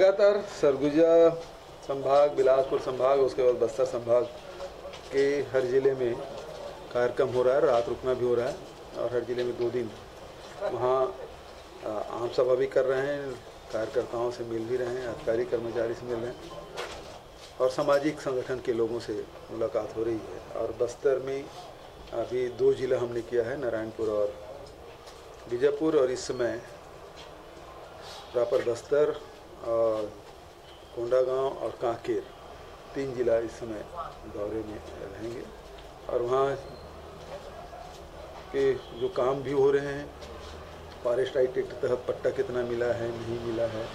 लगातार सरगुजा संभाग, बिलासपुर संभाग, उसके बाद बस्तर संभाग के हर ज़िले में कार्यक्रम हो रहा है, रात रुकना भी हो रहा है और हर ज़िले में 2 दिन वहाँ आम सभा भी कर रहे हैं, कार्यकर्ताओं से मिल भी रहे हैं, अधिकारी कर्मचारी से मिल रहे हैं और सामाजिक संगठन के लोगों से मुलाकात हो रही है। और बस्तर में अभी 2 जिला हमने किया है, नारायणपुर और बीजापुर, और इस समय प्रॉपर बस्तर और कोंडागांव और कांकेर 3 जिला इस समय दौरे में रहेंगे और वहाँ के जो काम भी हो रहे हैं, फॉरेस्ट एक्ट के तहत पट्टा कितना मिला है, नहीं मिला है,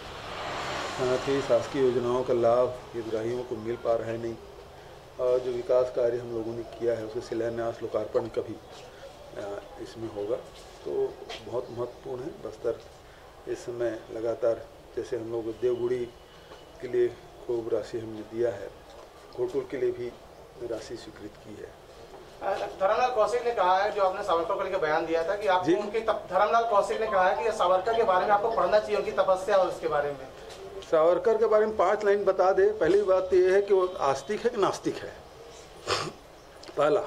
साथ ही शासकीय योजनाओं का लाभ हितग्राहियों को मिल पा रहा है नहीं, और जो विकास कार्य हम लोगों ने किया है उसके शिलान्यास लोकार्पण का भी इसमें होगा। तो बहुत महत्वपूर्ण है। बस्तर इस समय लगातार, जैसे हम लोग देवगुड़ी के लिए खूब राशि हमने दिया है, घोटुल के लिए भी राशि स्वीकृत की है। धर्मलाल कौशिक ने कहा है, जो आपने सावरकर को लेकर बयान दिया था कि आपको उनकी धर्मलाल कौशिक ने कहा है कि सावरकर के बारे में आपको पढ़ना चाहिए, उनकी तपस्या और उसके बारे में। सावरकर के बारे में 5 लाइन बता दे। पहली बात यह है कि वो आस्तिक है कि नास्तिक है, पहला।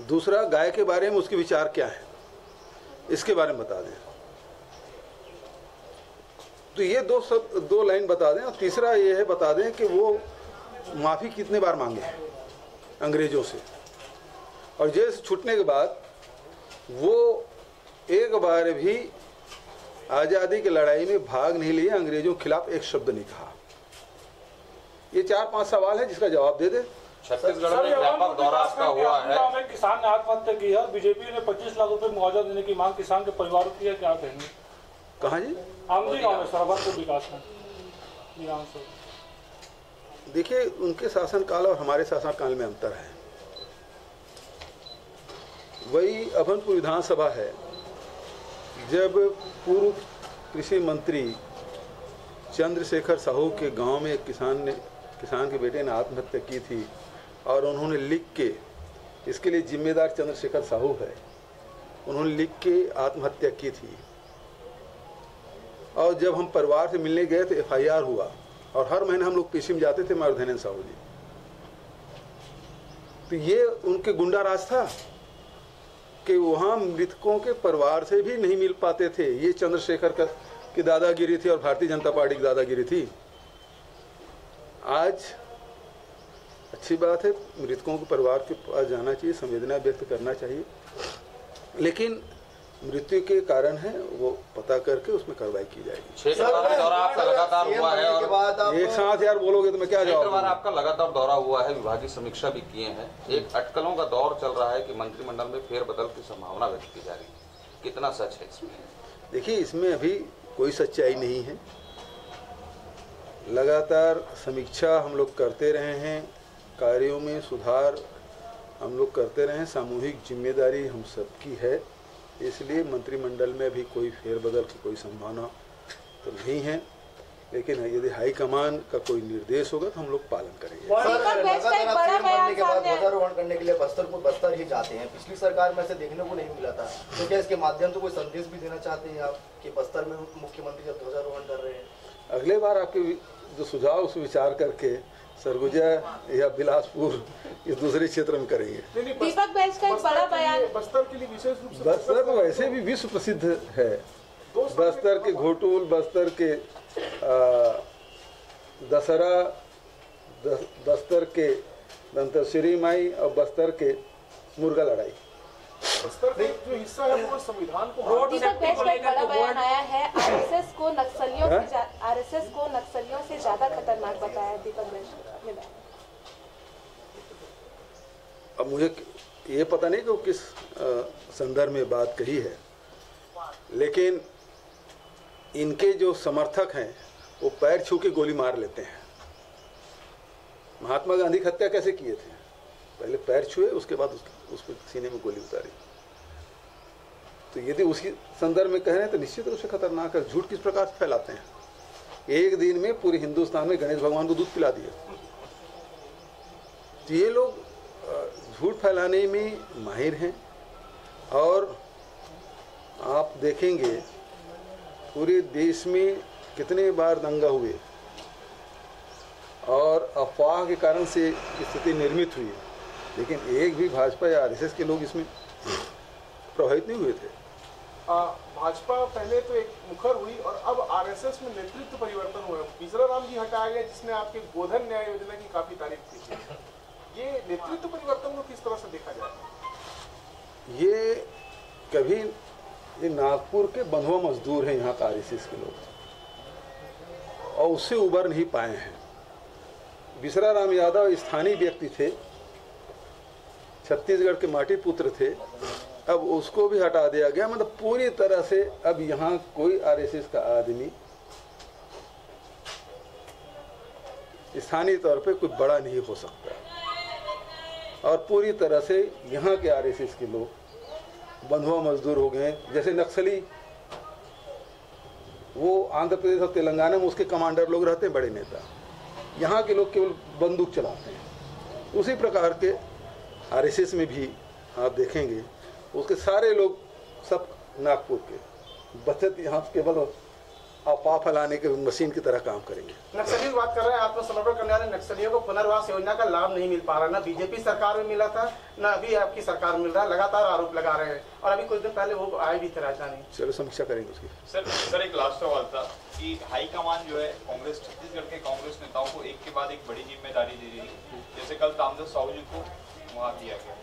दूसरा, गाय के बारे में उसके विचार क्या है, इसके बारे में बता दें। तो ये 2 लाइन बता दें। और तीसरा ये है, बता दें कि वो माफ़ी कितने बार मांगे हैं अंग्रेज़ों से, और जेल से छूटने के बाद वो एक बार भी आज़ादी की लड़ाई में भाग नहीं लिए, अंग्रेज़ों के खिलाफ एक शब्द नहीं कहा। ये 4-5 सवाल है, जिसका जवाब दे दे। छत्तीसगढ़ में व्यापक दौरा आपका हुआ है। किसान ने आत्महत्या की है, बीजेपी ने 25 लाख रुपए मुआवजा देने की मांग किसान के परिवार की है, क्या कहेंगे? कहाँ जी? आमदी गाँव में, सरहद विकास में। देखिए, उनके शासनकाल और हमारे शासनकाल में अंतर है। वही अभनपुर विधानसभा है जब पूर्व कृषि मंत्री चंद्रशेखर साहू के गांव में एक किसान के बेटे ने आत्महत्या की थी, और उन्होंने लिख के, इसके लिए जिम्मेदार चंद्रशेखर साहू है, उन्होंने लिख के आत्महत्या की थी। और जब हम परिवार से मिलने गए तो FIR हुआ, और हर महीने हम लोग पेशी में जाते थे, मैं और धनेन्द्र साहू जी। तो ये उनके गुंडा राज था कि वहाँ मृतकों के परिवार से भी नहीं मिल पाते थे। ये चंद्रशेखर की दादागिरी थी और भारतीय जनता पार्टी की दादागिरी थी। आज अच्छी बात है, मृतकों के परिवार के पास जाना चाहिए, संवेदना व्यक्त करना चाहिए, लेकिन मृत्यु के कारण है वो पता करके उसमें कार्रवाई की जाएगी। क्षेत्रवार दौरा आपका लगातार हुआ है, और एक साथ यार बोलोगे तो मैं क्या जवाब दूं? आपका लगातार दौरा हुआ है, विभागीय समीक्षा भी किए हैं। एक अटकलों का दौर चल रहा है कि मंत्रिमंडल में फेरबदल की संभावना व्यक्त की जा रही है, कितना सच है इसमें? देखिए, इसमें अभी कोई सच्चाई नहीं है। लगातार समीक्षा हम लोग करते रहे हैं, कार्यों में सुधार हम लोग करते रहे हैं, सामूहिक जिम्मेदारी हम सबकी है, इसलिए मंत्रिमंडल में भी कोई फेरबदल की कोई संभावना तो नहीं है। लेकिन यदि हाईकमान का कोई निर्देश होगा तो हम लोग पालन करेंगे। ध्वजारोहण करने के लिए बस्तर ही जाते हैं, पिछली सरकार में से देखने को नहीं मिला था, तो क्या इसके माध्यम से कोई संदेश भी देना चाहते हैं आप कि बस्तर में मुख्यमंत्री जब ध्वजारोहण कर रहे हैं? अगले बार आपके जो सुझाव उस विचार करके सरगुजा या बिलासपुर इस दूसरे क्षेत्र में करेंगे। दीपक बैच का एक बड़ा बयान बस्तर के लिए विशेष रूप से, बस्तर वैसे भी विश्व प्रसिद्ध है। बस्तर के घोटुल, बस्तर के दशहरा, बस्तर के दंतेश्वरी माई और बस्तर के मुर्गा लड़ाई। बस्तर का जो हिस्सा है वो संविधान को। दीपक बैच का एक बड़ा बयान आया है, आरएसएस को नक्सलियों से ज्यादा खतरनाक बताया दीपक बैच ने। अब मुझे ये पता नहीं कि वो किस संदर्भ में बात कही है, लेकिन इनके जो समर्थक हैं वो पैर छू के गोली मार लेते हैं। महात्मा गांधी की हत्या कैसे किए थे? पहले पैर छुए, उसके बाद उसको सीने में गोली उतारी। तो यदि उसी संदर्भ में कह रहे हैं तो निश्चित रूप से खतरनाक है। झूठ किस प्रकार से फैलाते हैं? एक दिन में पूरे हिंदुस्तान में गणेश भगवान को दूध पिला दिया। तो ये लोग झूठ फैलाने में माहिर हैं, और आप देखेंगे पूरे देश में कितने बार दंगा हुए, और अफवाह के कारण से स्थिति निर्मित हुई, लेकिन एक भी भाजपा या आरएसएस के लोग इसमें प्रभावित नहीं हुए थे। भाजपा पहले तो एक मुखर हुई और अब आरएसएस में नेतृत्व परिवर्तन हुआ। बिजराराम जी हटाया गया, जिसने आपके गोधन न्याय योजना की काफी तारीफ की थी। ये नेतृत्व परिवर्तन को किस तरह से देखा जाए? ये कभी ये नागपुर के बंधुआ मजदूर हैं यहाँ का आरएसएस के लोग, और उससे उबर नहीं पाए हैं। बिसराराम यादव स्थानीय व्यक्ति थे, छत्तीसगढ़ के माटी पुत्र थे, अब उसको भी हटा दिया गया। मतलब पूरी तरह से अब यहाँ कोई आरएसएस का आदमी स्थानीय तौर पे कोई बड़ा नहीं हो सकता, और पूरी तरह से यहाँ के आरएसएस के लोग बंधुआ मजदूर हो गए। जैसे नक्सली, वो आंध्र प्रदेश और तेलंगाना में उसके कमांडर लोग रहते हैं, बड़े नेता, यहाँ के लोग केवल बंदूक चलाते हैं। उसी प्रकार के आरएसएस में भी आप देखेंगे उसके सारे लोग सब नागपुर के बचत यहाँ केवल अफवाह फैलाने के मशीन की तरह काम करेंगे। नक्सली बात कर रहे हैं, आत्मसमर्पण करने वाले नक्सलियों को पुनर्वास योजना का लाभ नहीं मिल पा रहा, ना बीजेपी सरकार में मिला था, ना अभी आपकी सरकार मिल रहा है। लगातार आरोप लगा रहे हैं, और अभी कुछ दिन पहले वो आए भी थे राजधानी। चलो समीक्षा करेंगे उसकी। सर एक लास्ट सवाल था कि हाईकमान जो है कांग्रेस, छत्तीसगढ़ के कांग्रेस नेताओं को एक के बाद एक बड़ी जिम्मेदारी दे रही है। जैसे कल तामदस्त साहू जी को वहाँ किया गया।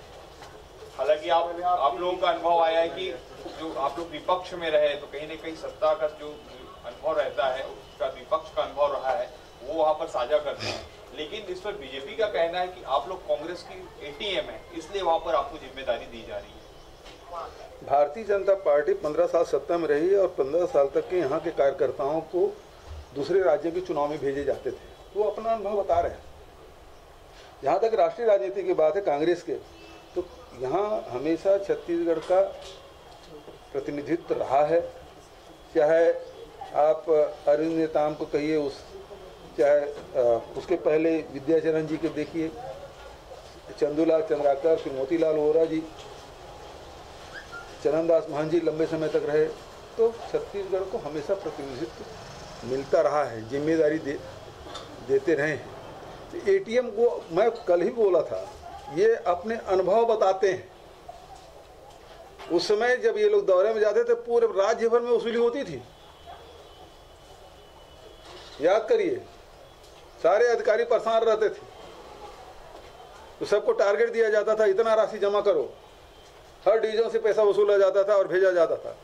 हालांकि आप लोगों का अनुभव आया है कि जो आप लोग विपक्ष में रहे तो कहीं न कहीं सत्ता का जो अनुभव रहता है, उसका विपक्ष का अनुभव रहा है, वो वहाँ पर साझा करते हैं। लेकिन इस पर बीजेपी का कहना है कि आप लोग कांग्रेस की एटीएम है, इसलिए वहाँ पर आपको जिम्मेदारी दी जा रही है। भारतीय जनता पार्टी 15 साल सत्ता में रही और 15 साल तक के यहाँ के कार्यकर्ताओं को दूसरे राज्यों के चुनाव में भेजे जाते थे, वो अपना अनुभव बता रहे हैं। जहाँ तक राष्ट्रीय राजनीति की बात है कांग्रेस के, तो यहाँ हमेशा छत्तीसगढ़ का प्रतिनिधित्व रहा है। चाहे आप अरविंद नेताम को कहिए, चाहे उसके पहले विद्याचरण जी के देखिए, चंदूलाल चंद्राकर, फिर मोतीलाल वोरा जी, चरणदास महंत जी लंबे समय तक रहे। तो छत्तीसगढ़ को हमेशा प्रतिनिधित्व मिलता रहा है, जिम्मेदारी देते रहे हैं। तो एटीएम को मैं कल ही बोला था, ये अपने अनुभव बताते हैं। उस समय जब ये लोग दौरे में जाते थे, पूरे राज्य भर में वसूली होती थी। याद करिए, सारे अधिकारी परेशान रहते थे, तो सबको टारगेट दिया जाता था, इतना राशि जमा करो। हर डिवीजन से पैसा वसूला जाता था और भेजा जाता था।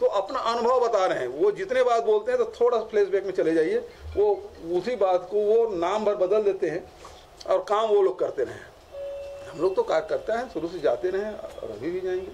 तो अपना अनुभव बता रहे हैं। वो जितने बात बोलते हैं तो थोड़ा फ्लैशबैक में चले जाइए, वो उसी बात को वो नाम भर बदल देते हैं और काम वो लोग करते रहे। हम लोग तो कार्य करते हैं, शुरू से जाते रहे और अभी भी जाएंगे।